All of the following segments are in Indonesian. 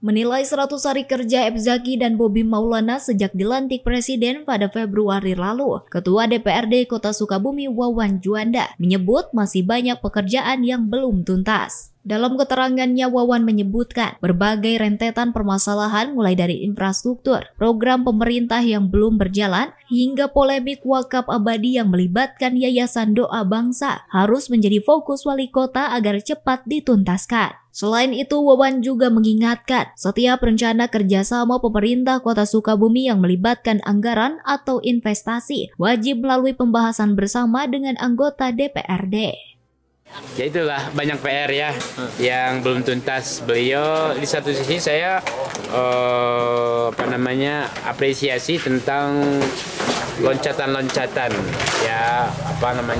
menilai 100 hari kerja F. Zaki dan Bobi Maulana sejak dilantik Presiden pada Februari lalu. Ketua DPRD Kota Sukabumi Wawan Juanda menyebut masih banyak pekerjaan yang belum tuntas. Dalam keterangannya, Wawan menyebutkan berbagai rentetan permasalahan mulai dari infrastruktur, program pemerintah yang belum berjalan, hingga polemik wakaf abadi yang melibatkan Yayasan Doa Bangsa harus menjadi fokus wali kota agar cepat dituntaskan. Selain itu, Wawan juga mengingatkan setiap rencana kerjasama pemerintah Kota Sukabumi yang melibatkan anggaran atau investasi wajib melalui pembahasan bersama dengan anggota DPRD. Ya itulah banyak PR ya yang belum tuntas. Beliau di satu sisi saya apresiasi tentang loncatan-loncatan ya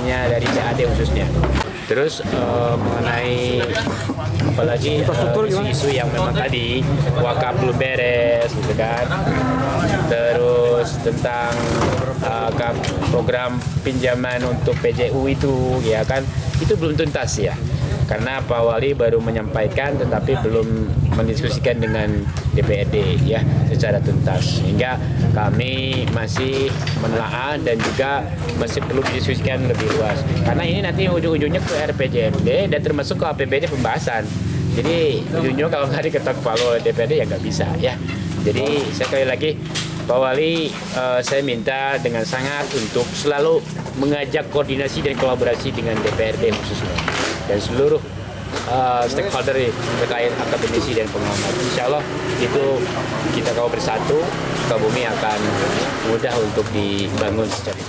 dari CAD khususnya. Terus mengenai apalagi isu-isu yang memang tadi wakaf belum beres gitu kan. Terus tentang program pinjaman untuk PJU itu ya kan, itu belum tuntas ya. Karena Pak Wali baru menyampaikan tetapi belum mendiskusikan dengan DPRD ya secara tuntas. Sehingga kami masih menelaah dan juga masih perlu didiskusikan lebih luas. Karena ini nanti ujung-ujungnya ke RPJMD dan termasuk ke APBD pembahasan. Jadi ujung-ujungnya kalau nggak diketok palu oleh DPRD ya nggak bisa ya. Jadi sekali lagi Pak Wali, saya minta dengan sangat untuk selalu mengajak koordinasi dan kolaborasi dengan DPRD khususnya dan seluruh stakeholder terkait akademisi dan pengamat. Insya Allah itu kita kalau bersatu, Sukabumi akan mudah untuk dibangun secara.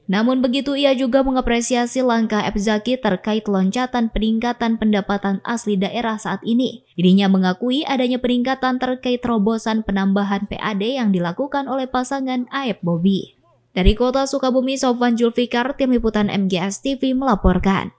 Namun begitu, ia juga mengapresiasi langkah F. Zaki terkait loncatan peningkatan pendapatan asli daerah saat ini. Dirinya mengakui adanya peningkatan terkait terobosan penambahan PAD yang dilakukan oleh pasangan Aep Bobi. Dari Kota Sukabumi, Sofwan Julfikar, Tim Liputan MGS TV melaporkan.